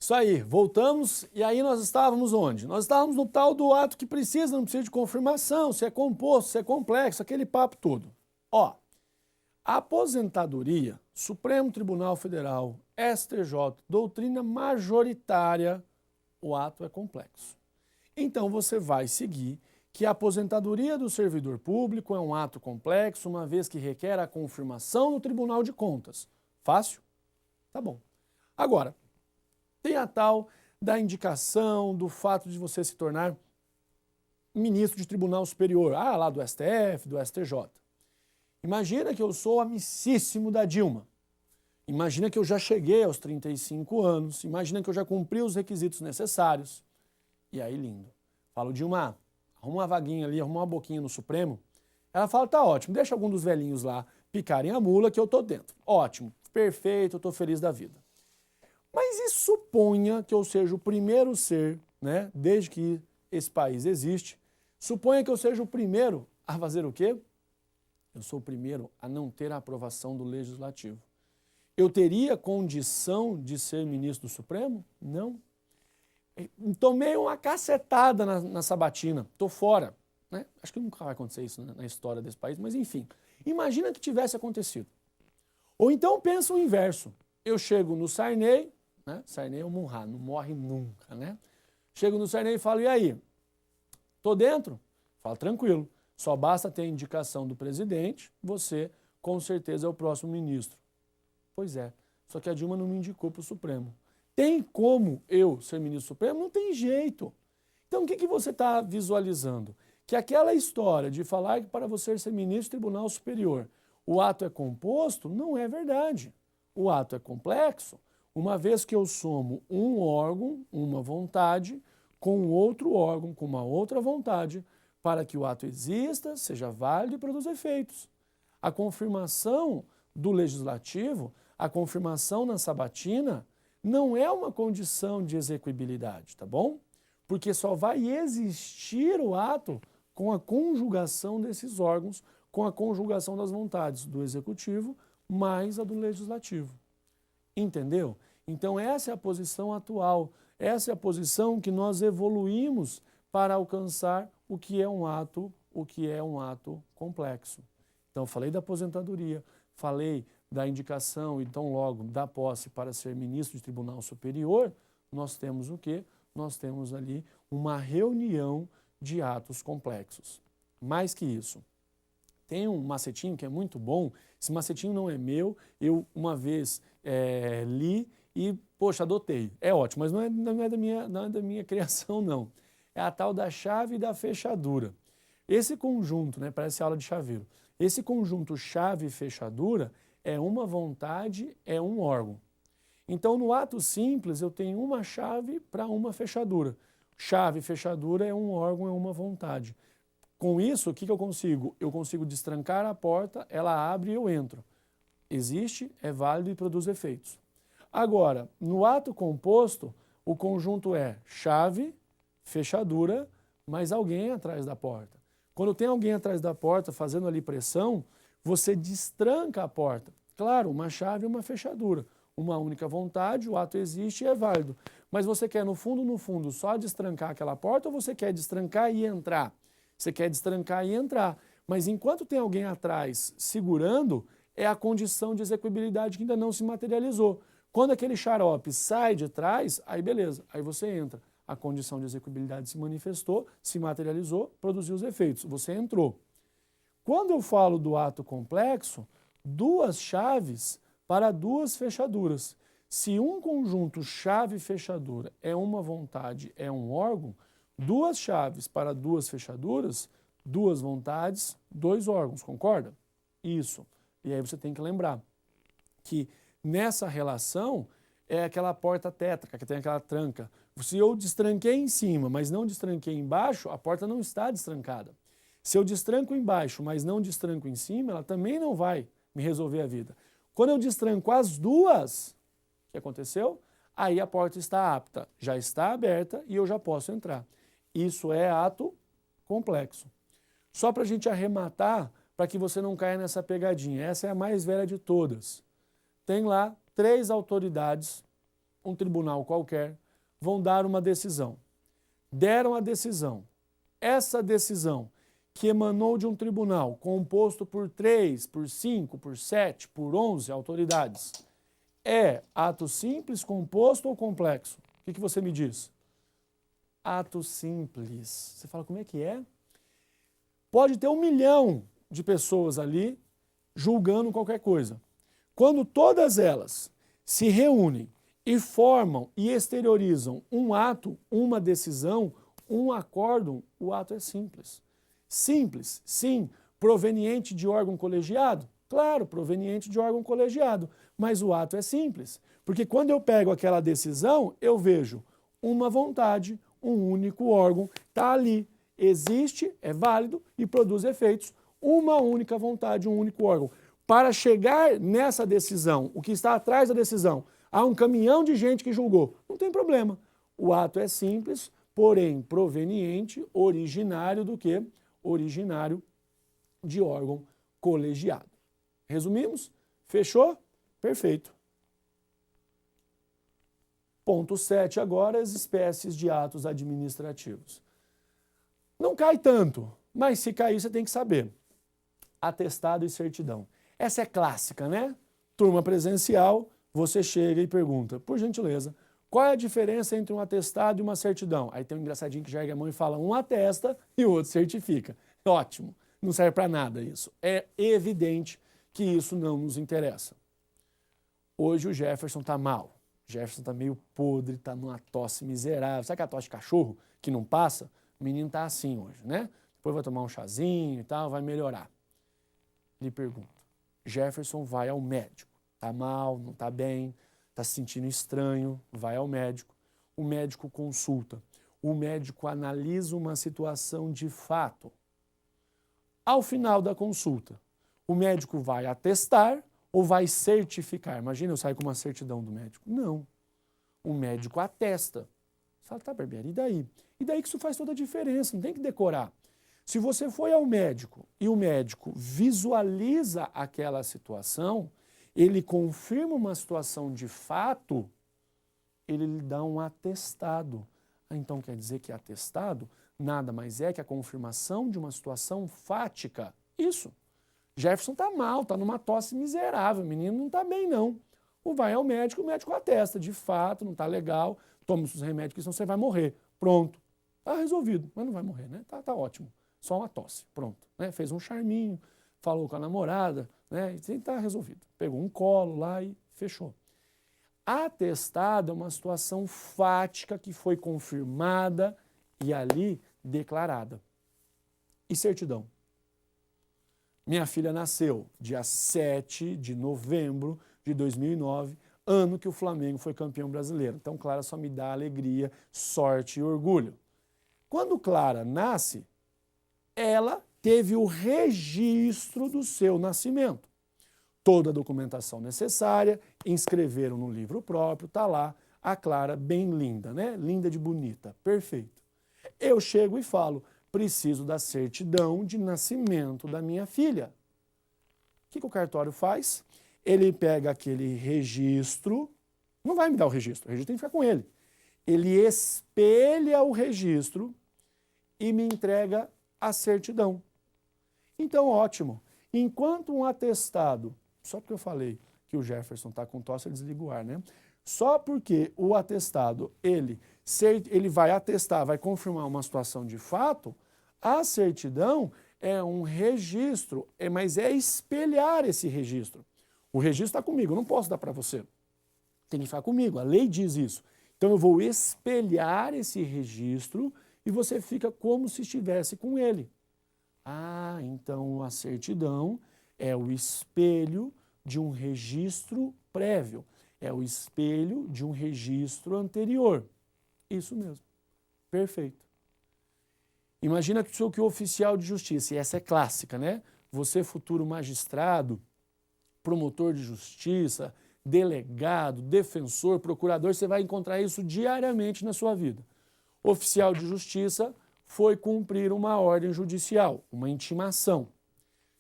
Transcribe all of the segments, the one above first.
Isso aí, voltamos e aí nós estávamos onde? Nós estávamos no tal do ato que precisa, não precisa de confirmação, se é composto, se é complexo, aquele papo todo. Ó, a aposentadoria, Supremo Tribunal Federal, STJ, doutrina majoritária, o ato é complexo. Então você vai seguir que a aposentadoria do servidor público é um ato complexo, uma vez que requer a confirmação no Tribunal de Contas. Fácil? Tá bom. Agora, tem a tal da indicação do fato de você se tornar ministro de Tribunal Superior, lá do STF, do STJ. Imagina que eu sou amicíssimo da Dilma. Imagina que eu já cheguei aos 35 anos, imagina que eu já cumpri os requisitos necessários. E aí, lindo. Falo, Dilma, arruma uma vaguinha ali, arruma uma boquinha no Supremo. Ela fala, tá ótimo, deixa algum dos velhinhos lá picarem a mula que eu tô dentro. Ótimo, perfeito, eu tô feliz da vida. Mas e suponha que eu seja o primeiro ser, né, desde que esse país existe, suponha que eu seja o primeiro a fazer o quê? Eu sou o primeiro a não ter a aprovação do Legislativo. Eu teria condição de ser ministro do Supremo? Não. Tomei uma cacetada na sabatina, tô fora. Né? Acho que nunca vai acontecer isso na história desse país, mas enfim. Imagina que tivesse acontecido. Ou então pensa o inverso. Eu chego no Sarney, né? Sarney é o Munhá, não morre nunca, né? Chego no Sarney e falo, e aí? Tô dentro? Falo, tranquilo. Só basta ter a indicação do presidente, você com certeza é o próximo ministro. Pois é, só que a Dilma não me indicou para o Supremo. Tem como eu ser ministro supremo? Não tem jeito. Então o que você está visualizando? Que aquela história de falar que para você ser ministro do Tribunal Superior o ato é composto, não é verdade. O ato é complexo, uma vez que eu somo um órgão, uma vontade, com outro órgão, com uma outra vontade, para que o ato exista, seja válido e produza efeitos. A confirmação do Legislativo, a confirmação na sabatina, não é uma condição de execuibilidade, tá bom? Porque só vai existir o ato com a conjugação desses órgãos, com a conjugação das vontades do Executivo mais a do Legislativo. Entendeu? Então essa é a posição atual, essa é a posição que nós evoluímos para alcançar o que é um ato complexo. Então falei da aposentadoria, falei da indicação, então logo da posse para ser ministro de Tribunal Superior, nós temos o quê? Nós temos ali uma reunião de atos complexos. Mais que isso, tem um macetinho que é muito bom, esse macetinho não é meu, eu uma vez li e, poxa, adotei. É ótimo, mas não é da minha criação, não. É a tal da chave e da fechadura. Esse conjunto, né, parece aula de chaveiro, esse conjunto chave e fechadura é uma vontade, é um órgão. Então, no ato simples, eu tenho uma chave para uma fechadura. Chave e fechadura é um órgão, é uma vontade. Com isso, o que eu consigo? Eu consigo destrancar a porta, ela abre e eu entro. Existe, é válido e produz efeitos. Agora, no ato composto, o conjunto é chave, fechadura, mas alguém atrás da porta. Quando tem alguém atrás da porta fazendo ali pressão, você destranca a porta. Claro, uma chave e uma fechadura. Uma única vontade, o ato existe e é válido. Mas você quer, no fundo, só destrancar aquela porta ou você quer destrancar e entrar? Você quer destrancar e entrar. Mas enquanto tem alguém atrás segurando, é a condição de execuibilidade que ainda não se materializou. Quando aquele xarope sai de trás, aí beleza, aí você entra. A condição de execuibilidade se manifestou, se materializou, produziu os efeitos. Você entrou. Quando eu falo do ato complexo, duas chaves para duas fechaduras. Se um conjunto chave-fechadura é uma vontade, é um órgão, duas chaves para duas fechaduras, duas vontades, dois órgãos, concorda? Isso. E aí você tem que lembrar que nessa relação é aquela porta tétrica, que tem aquela tranca. Se eu destranquei em cima, mas não destranquei embaixo, a porta não está destrancada. Se eu destranco embaixo, mas não destranco em cima, ela também não vai me resolver a vida. Quando eu destranco as duas, o que aconteceu? Aí a porta está apta, já está aberta e eu já posso entrar. Isso é ato complexo. Só para a gente arrematar, para que você não caia nessa pegadinha. Essa é a mais velha de todas. Tem lá 3 autoridades, um tribunal qualquer, vão dar uma decisão. Deram a decisão. Essa decisão, que emanou de um tribunal composto por 3, por 5, por 7, por 11 autoridades, é ato simples, composto ou complexo? O que você me diz? Ato simples. Você fala, como é que é? Pode ter 1 milhão de pessoas ali julgando qualquer coisa. Quando todas elas se reúnem e formam e exteriorizam um ato, uma decisão, um acórdão, o ato é simples. Simples, sim. Proveniente de órgão colegiado? Claro, proveniente de órgão colegiado. Mas o ato é simples. Porque quando eu pego aquela decisão, eu vejo uma vontade, um único órgão, está ali, existe, é válido e produz efeitos. Uma única vontade, um único órgão. Para chegar nessa decisão, o que está atrás da decisão, há um caminhão de gente que julgou. Não tem problema. O ato é simples, porém proveniente, originário do quê? Originário de órgão colegiado. Resumimos? Fechou? Perfeito. Ponto 7 agora, as espécies de atos administrativos. Não cai tanto, mas se cair você tem que saber. Atestado e certidão. Essa é clássica, né? Turma presencial, você chega e pergunta, por gentileza, qual é a diferença entre um atestado e uma certidão? Aí tem um engraçadinho que já ergue a mão e fala, um atesta e o outro certifica. Ótimo, não serve para nada isso. É evidente que isso não nos interessa. Hoje o Jefferson está mal. O Jefferson está meio podre, está numa tosse miserável. Sabe aquela tosse de cachorro que não passa? O menino está assim hoje, né? Depois vai tomar um chazinho e tal, vai melhorar. Lhe pergunto, Jefferson vai ao médico. Está mal, não está bem, está se sentindo estranho, vai ao médico. O médico consulta. O médico analisa uma situação de fato. Ao final da consulta, o médico vai atestar ou vai certificar? Imagina eu sair com uma certidão do médico. Não. O médico atesta. Você fala, tá, Barbieri, e daí? E daí que isso faz toda a diferença, não tem que decorar. Se você foi ao médico e o médico visualiza aquela situação, ele confirma uma situação de fato, ele lhe dá um atestado. Então quer dizer que atestado nada mais é que a confirmação de uma situação fática. Isso. Jefferson está mal, está numa tosse miserável, o menino não está bem não. Ou vai ao médico, o médico atesta, de fato, não está legal, toma os remédios que senão você vai morrer. Pronto. Está resolvido, mas não vai morrer, né? Tá ótimo. Só uma tosse, pronto. Né? Fez um charminho, falou com a namorada, né? E está resolvido. Pegou um colo lá e fechou. Atestado é uma situação fática que foi confirmada e ali declarada. E certidão? Minha filha nasceu dia 7 de novembro de 2009, ano que o Flamengo foi campeão brasileiro. Então, Clara só me dá alegria, sorte e orgulho. Quando Clara nasce, ela teve o registro do seu nascimento. Toda a documentação necessária, inscreveram no livro próprio, está lá a Clara bem linda, né? Linda de bonita, perfeito. Eu chego e falo, preciso da certidão de nascimento da minha filha. O que o cartório faz? Ele pega aquele registro, não vai me dar o registro tem que ficar com ele. Ele espelha o registro e me entrega a certidão. Então, ótimo. Enquanto um atestado, só porque eu falei que o Jefferson está com tosse, ele desliga o ar, né? Só porque o atestado, ele vai atestar, vai confirmar uma situação de fato, a certidão é um registro, mas é espelhar esse registro. O registro está comigo, eu não posso dar para você. Tem que ficar comigo, a lei diz isso. Então eu vou espelhar esse registro e você fica como se estivesse com ele. Ah, então a certidão é o espelho de um registro prévio, é o espelho de um registro anterior. Isso mesmo. Perfeito. Imagina que o oficial de justiça, e essa é clássica, né? Você, futuro magistrado, promotor de justiça, delegado, defensor, procurador, você vai encontrar isso diariamente na sua vida. Oficial de justiça foi cumprir uma ordem judicial, uma intimação.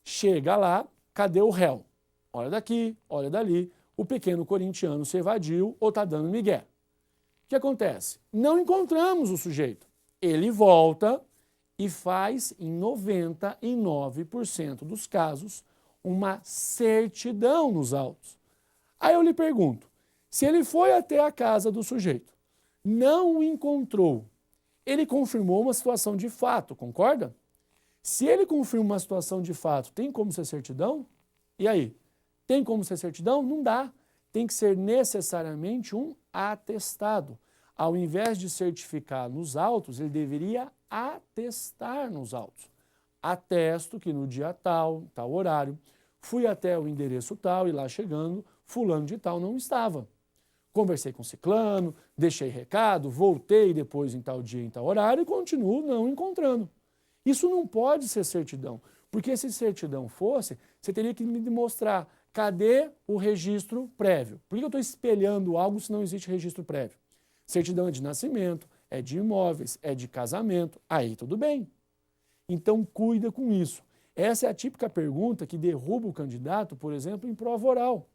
Chega lá, cadê o réu? Olha daqui, olha dali, o pequeno corintiano se evadiu ou está dando migué. O que acontece? Não encontramos o sujeito. Ele volta e faz, em 99% dos casos, uma certidão nos autos. Aí eu lhe pergunto, se ele foi até a casa do sujeito, não o encontrou, ele confirmou uma situação de fato, concorda? Se ele confirma uma situação de fato, tem como ser certidão? E aí? Tem como ser certidão? Não dá. Tem que ser necessariamente um atestado. Ao invés de certificar nos autos, ele deveria atestar nos autos. Atesto que no dia tal, tal horário, fui até o endereço tal e lá chegando, fulano de tal não estava. Conversei com ciclano, deixei recado, voltei depois em tal dia, em tal horário e continuo não encontrando. Isso não pode ser certidão, porque se certidão fosse, você teria que me demonstrar cadê o registro prévio. Por que eu estou espelhando algo se não existe registro prévio? Certidão é de nascimento, é de imóveis, é de casamento, aí tudo bem. Então cuida com isso. Essa é a típica pergunta que derruba o candidato, por exemplo, em prova oral.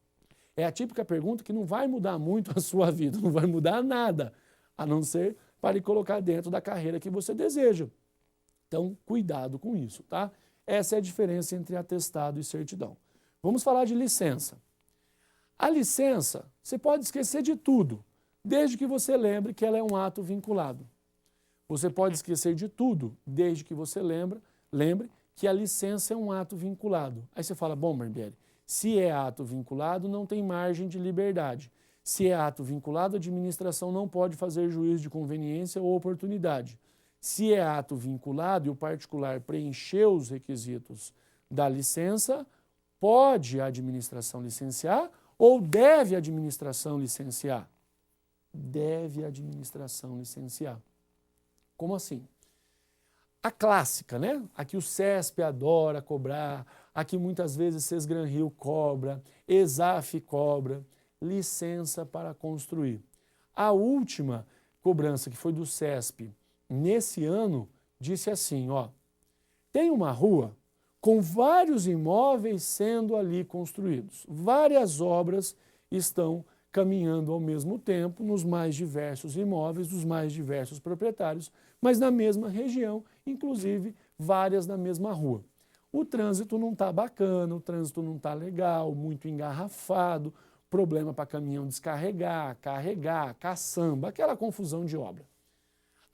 É a típica pergunta que não vai mudar muito a sua vida, não vai mudar nada, a não ser para lhe colocar dentro da carreira que você deseja. Então, cuidado com isso, tá? Essa é a diferença entre atestado e certidão. Vamos falar de licença. A licença, você pode esquecer de tudo, desde que você lembre que ela é um ato vinculado. Você pode esquecer de tudo, desde que você lembre que a licença é um ato vinculado. Aí você fala, bom, Barbieri, se é ato vinculado, não tem margem de liberdade. Se é ato vinculado, a administração não pode fazer juízo de conveniência ou oportunidade. Se é ato vinculado e o particular preencheu os requisitos da licença, pode a administração licenciar ou deve a administração licenciar? Deve a administração licenciar. Como assim? A clássica, né? A que o CESP adora cobrar, a que muitas vezes Sesgran Rio cobra, ESAF cobra, licença para construir. A última cobrança, que foi do CESP, nesse ano, disse assim, ó, tem uma rua com vários imóveis sendo ali construídos. Várias obras estão caminhando ao mesmo tempo nos mais diversos imóveis, dos mais diversos proprietários, mas na mesma região, inclusive várias na mesma rua. O trânsito não está bacana, o trânsito não está legal, muito engarrafado, problema para caminhão descarregar, carregar, caçamba, aquela confusão de obra.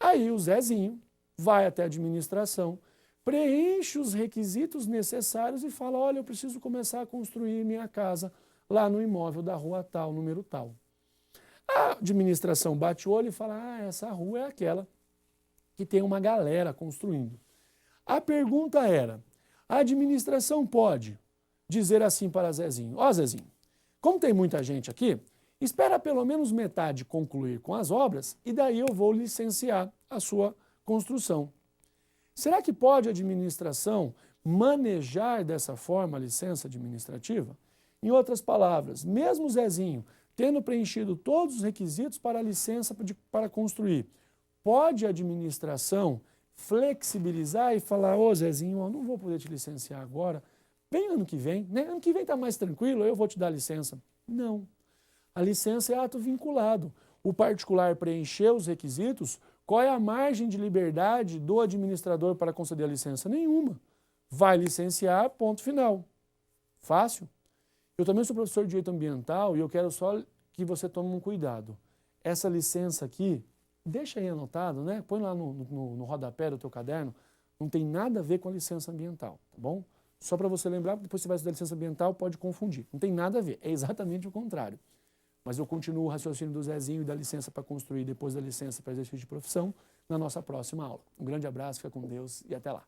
Aí o Zezinho vai até a administração, preenche os requisitos necessários e fala, olha, eu preciso começar a construir minha casa lá no imóvel da rua tal, número tal. A administração bate o olho e fala, essa rua é aquela que tem uma galera construindo. A pergunta era, a administração pode dizer assim para Zezinho, ó Zezinho, como tem muita gente aqui, espera pelo menos metade concluir com as obras e daí eu vou licenciar a sua construção. Será que pode a administração manejar dessa forma a licença administrativa? Em outras palavras, mesmo Zezinho tendo preenchido todos os requisitos para a licença para construir, pode a administração flexibilizar e falar, ô Zezinho, eu não vou poder te licenciar agora, vem ano que vem, né? Ano que vem está mais tranquilo, eu vou te dar licença. Não. A licença é ato vinculado. O particular preencheu os requisitos, qual é a margem de liberdade do administrador para conceder a licença? Nenhuma. Vai licenciar, ponto final. Fácil? Eu também sou professor de direito ambiental e eu quero só que você tome um cuidado. Essa licença aqui, deixa aí anotado, né? Põe lá no rodapé do teu caderno, não tem nada a ver com a licença ambiental, tá bom? Só para você lembrar, porque depois você vai estudar licença ambiental, pode confundir. Não tem nada a ver, é exatamente o contrário. Mas eu continuo o raciocínio do Zezinho e da licença para construir, depois da licença para exercício de profissão, na nossa próxima aula. Um grande abraço, fica com Deus e até lá.